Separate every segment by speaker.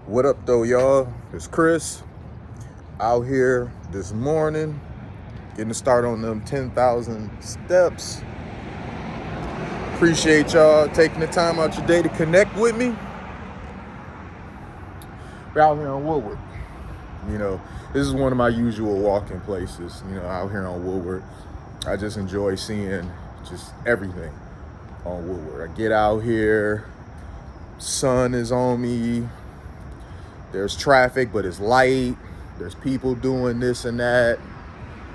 Speaker 1: What up, though, y'all? It's Chris out here this morning, getting to start on them 10,000 steps. Appreciate y'all taking the time out your day to connect with me. We're out here on Woodward. This is one of my usual walking places, out here on Woodward. I just enjoy seeing just everything on Woodward. I get out here, sun is on me. There's traffic, but it's light. There's people doing this and that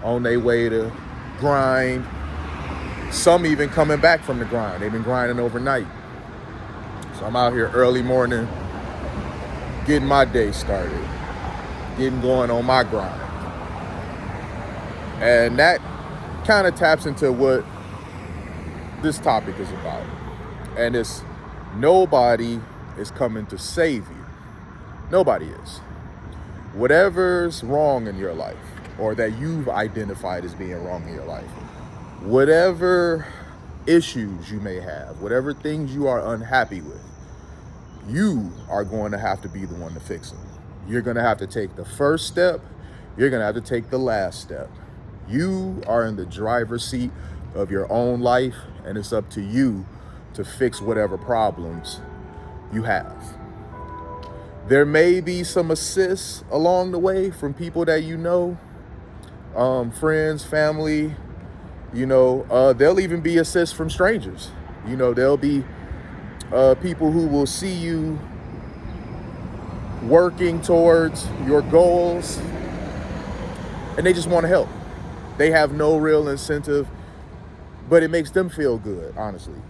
Speaker 1: on their way to grind. Some even coming back from the grind. They've been grinding overnight. So I'm out here early morning, getting my day started, getting going on my grind. And that kind of taps into what this topic is about. And it's nobody is coming to save you. Nobody is. Whatever's wrong in your life, or that you've identified as being wrong in your life, whatever issues you may have, whatever things you are unhappy with, you are going to have to be the one to fix them. You're going to have to take the first step. You're going to have to take the last step. You are in the driver's seat of your own life, and it's up to you to fix whatever problems you have. There may be some assists along the way from people that you know, friends, family, there'll even be assists from strangers. There'll be people who will see you working towards your goals and they just want to help. They have no real incentive, but it makes them feel good, honestly.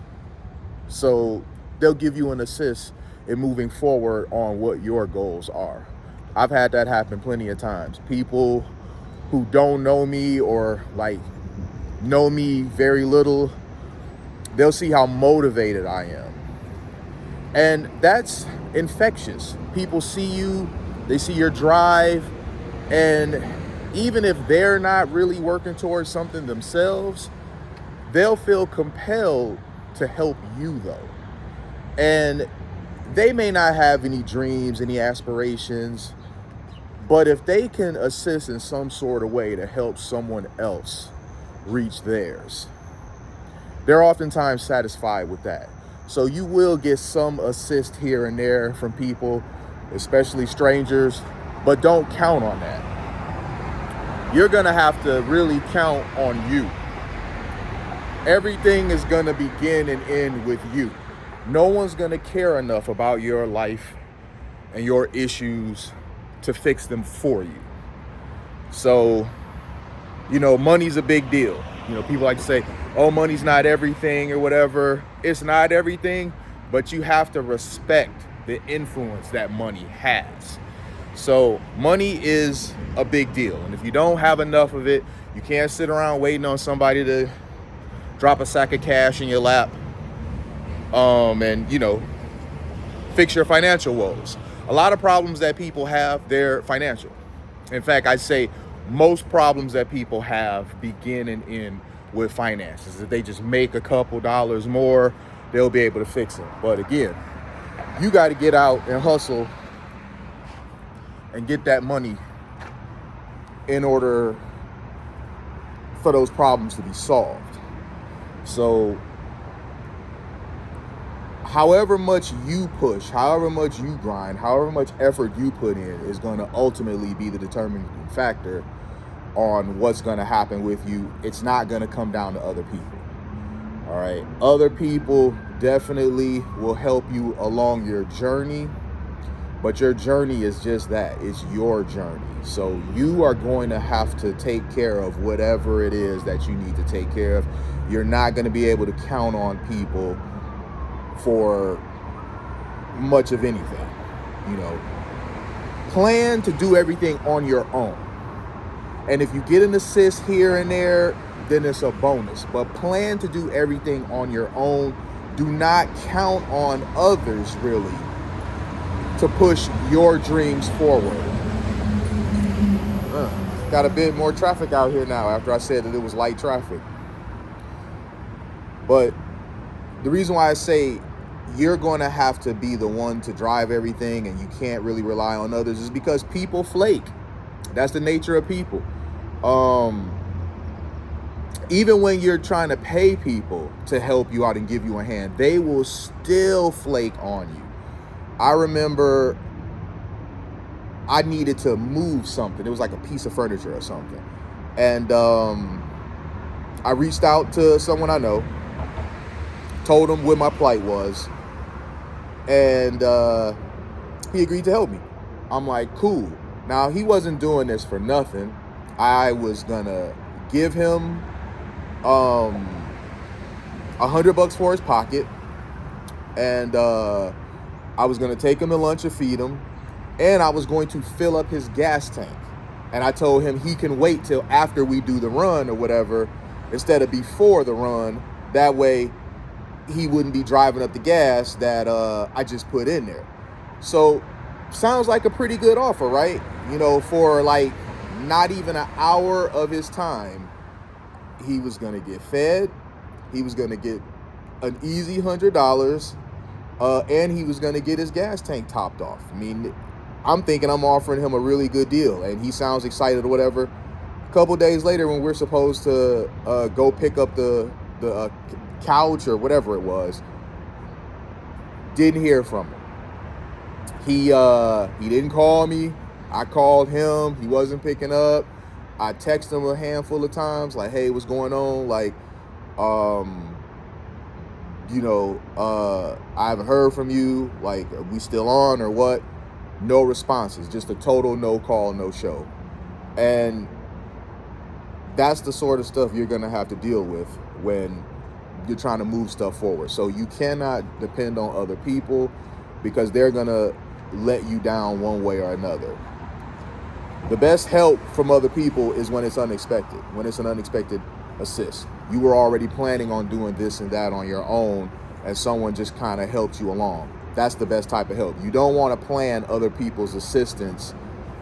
Speaker 1: So they'll give you an assist in moving forward on what your goals are. I've had that happen plenty of times. People who don't know me or know me very little, they'll see how motivated I am. And that's infectious. People see you, they see your drive, and even if they're not really working towards something themselves, they'll feel compelled to help you though. And they may not have any dreams, any aspirations, but if they can assist in some sort of way to help someone else reach theirs, they're oftentimes satisfied with that. So you will get some assist here and there from people, especially strangers, but don't count on that. You're gonna have to really count on you. Everything is gonna begin and end with you. No one's going to care enough about your life and your issues to fix them for you. So, money's a big deal. People like to say, oh, money's not everything or whatever. It's not everything, but you have to respect the influence that money has. So money is a big deal. And if you don't have enough of it, you can't sit around waiting on somebody to drop a sack of cash in your lap. And fix your financial woes. A lot of problems that people have, they're financial. In fact, I'd say most problems that people have begin and end with finances. If they just make a couple dollars more, they'll be able to fix them. But again, you got to get out and hustle and get that money in order for those problems to be solved. So however much you push, however much you grind, however much effort you put in is going to ultimately be the determining factor on what's going to happen with you. It's not going to come down to other people. All right. Other people definitely will help you along your journey, but your journey is just that. It's your journey. So you are going to have to take care of whatever it is that you need to take care of. You're not going to be able to count on people for much of anything. Plan to do everything on your own. And if you get an assist here and there, then it's a bonus. But plan to do everything on your own. Do not count on others really to push your dreams forward. Got a bit more traffic out here now after I said that it was light traffic. But the reason why I say you're going to have to be the one to drive everything and you can't really rely on others, is because people flake. That's the nature of people. Even when you're trying to pay people to help you out and give you a hand, they will still flake on you. I remember I needed to move something. It was like a piece of furniture or something. And I reached out to someone I know, told him what my plight was, and he agreed to help me. I'm like, cool. Now, he wasn't doing this for nothing. I was gonna give him $100 for his pocket, and I was gonna take him to lunch and feed him, and I was going to fill up his gas tank. And I told him he can wait till after we do the run or whatever, instead of before the run. That way he wouldn't be driving up the gas that I just put in there. So sounds like a pretty good offer, right? For like not even an hour of his time, he was gonna get fed, he was gonna get an easy $100, and he was gonna get his gas tank topped off. I mean, I'm thinking I'm offering him a really good deal, and he sounds excited or whatever. A couple days later, when we're supposed to go pick up the couch or whatever it was, didn't hear from him. He didn't call me. I called him. He wasn't picking up. I texted him a handful of times, like, hey, what's going on? Like, I haven't heard from you. Like, are we still on or what? No responses. Just a total no call, no show. And that's the sort of stuff you're going to have to deal with when you're trying to move stuff forward. So you cannot depend on other people, because they're going to let you down one way or another. The best help from other people is when it's unexpected, when it's an unexpected assist. You were already planning on doing this and that on your own, and someone just kind of helps you along. That's the best type of help. You don't want to plan other people's assistance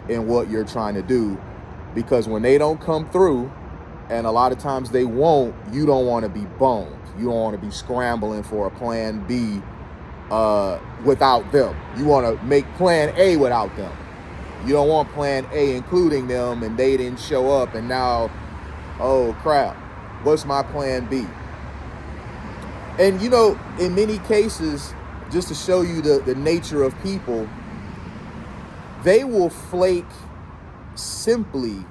Speaker 1: in what you're trying to do, because when they don't come through, and a lot of times they won't, you don't want to be boned. You don't want to be scrambling for a plan B without them. You want to make plan A without them. You don't want plan A including them and they didn't show up, and now, oh crap, what's my plan B? And in many cases, just to show you the nature of people, they will flake simply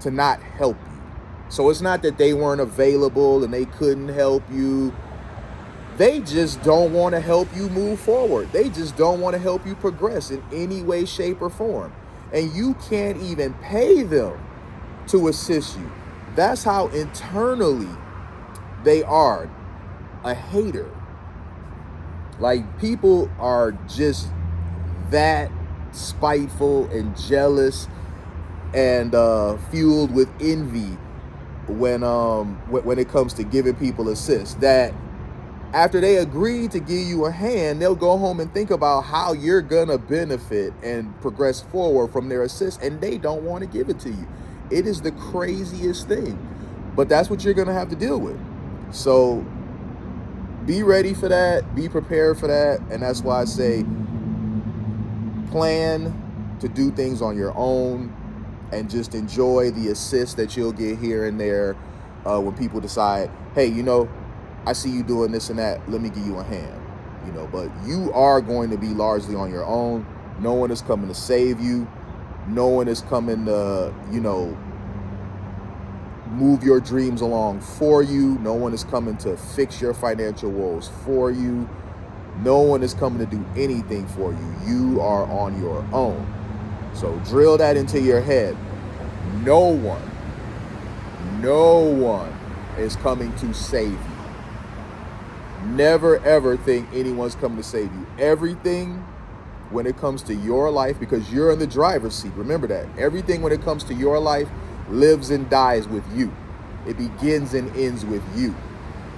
Speaker 1: to not help you. So it's not that they weren't available and they couldn't help you. They just don't want to help you move forward. They just don't want to help you progress in any way, shape, or form. And you can't even pay them to assist you. That's how internally they are a hater. Like, people are just that spiteful and jealous and fueled with envy when it comes to giving people assists, that after they agree to give you a hand, they'll go home and think about how you're gonna benefit and progress forward from their assist, and they don't want to give it to you. It is the craziest thing, but that's what you're gonna have to deal with. So be ready for that, be prepared for that, and that's why I say plan to do things on your own and just enjoy the assist that you'll get here and there when people decide, hey, I see you doing this and that, let me give you a hand. But you are going to be largely on your own. No one is coming to save you. No one is coming to, move your dreams along for you. No one is coming to fix your financial woes for you. No one is coming to do anything for you. You are on your own. So drill that into your head. No one is coming to save you. Never ever think anyone's coming to save you. Everything when it comes to your life, because you're in the driver's seat, remember that. Everything when it comes to your life lives and dies with you. It begins and ends with you.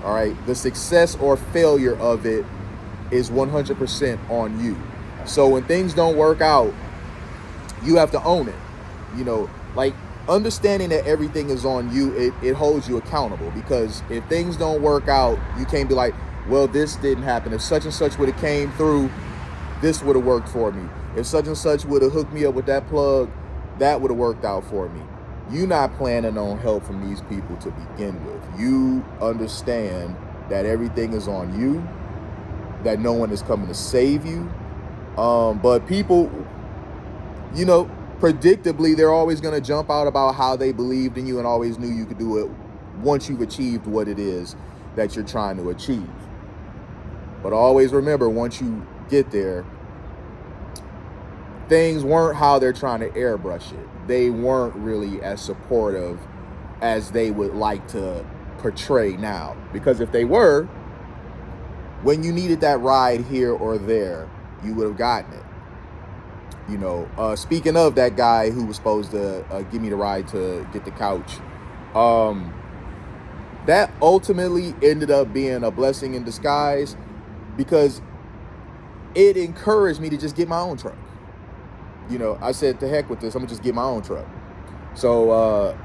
Speaker 1: All right. The success or failure of it is 100% on you. So when things don't work out, you have to own it. Like, understanding that everything is on you, it holds you accountable, because if things don't work out, you can't be like, well, this didn't happen. If such and such would have came through, this would have worked for me. If such and such would have hooked me up with that plug, that would have worked out for me. You're not planning on help from these people to begin with. You understand that everything is on you, that no one is coming to save you. But people, you know, predictably, they're always going to jump out about how they believed in you and always knew you could do it once you've achieved what it is that you're trying to achieve. But always remember, once you get there, things weren't how they're trying to airbrush it. They weren't really as supportive as they would like to portray now. Because if they were, when you needed that ride here or there, you would have gotten it. You know, speaking of that guy who was supposed to give me the ride to get the couch, that ultimately ended up being a blessing in disguise, because it encouraged me to just get my own truck. You know, I said, to heck with this, I'm gonna just get my own truck. So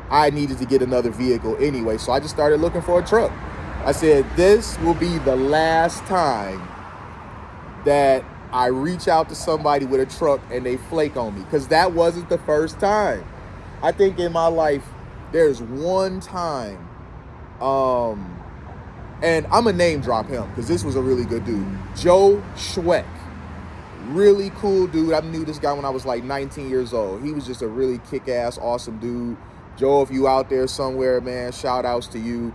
Speaker 1: I needed to get another vehicle anyway, so I just started looking for a truck. I said, this will be the last time that I reach out to somebody with a truck and they flake on me, because that wasn't the first time. I think in my life, there's one time, and I'm gonna name drop him because this was a really good dude. Joe Schweck. Really cool dude. I knew this guy when I was like 19 years old. He was just a really kick-ass, awesome dude. Joe, if you out there somewhere, man, shout outs to you.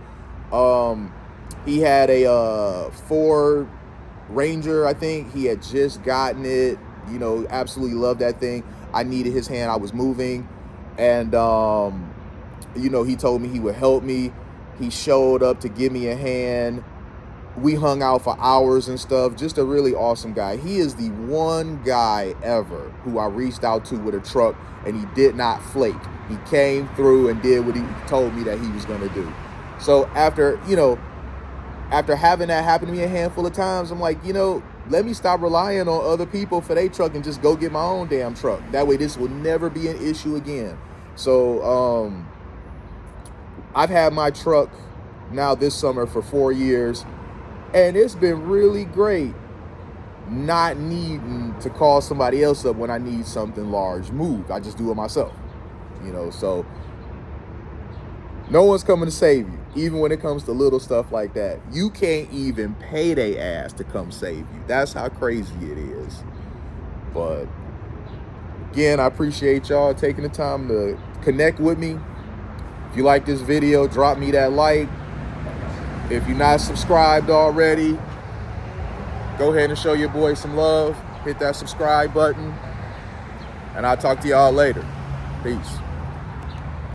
Speaker 1: He had a Ford Ranger, I think. He had just gotten it. You know, absolutely loved that thing. I needed his hand. I was moving. And, you know, he told me he would help me. He showed up to give me a hand. We hung out for hours and stuff. Just a really awesome guy. He is the one guy ever who I reached out to with a truck and he did not flake. He came through and did what he told me that he was going to do. So after having that happen to me a handful of times, I'm like, you know, let me stop relying on other people for their truck and just go get my own damn truck. That way this will never be an issue again. So I've had my truck now this summer for 4 years. And it's been really great not needing to call somebody else up when I need something large moved. I just do it myself, you know, so no one's coming to save you, even when it comes to little stuff like that. You can't even pay their ass to come save you. That's how crazy it is. But again, I appreciate y'all taking the time to connect with me. If you like this video, drop me that like. If you're not subscribed already, go ahead and show your boy some love. Hit that subscribe button. And I'll talk to y'all later. Peace.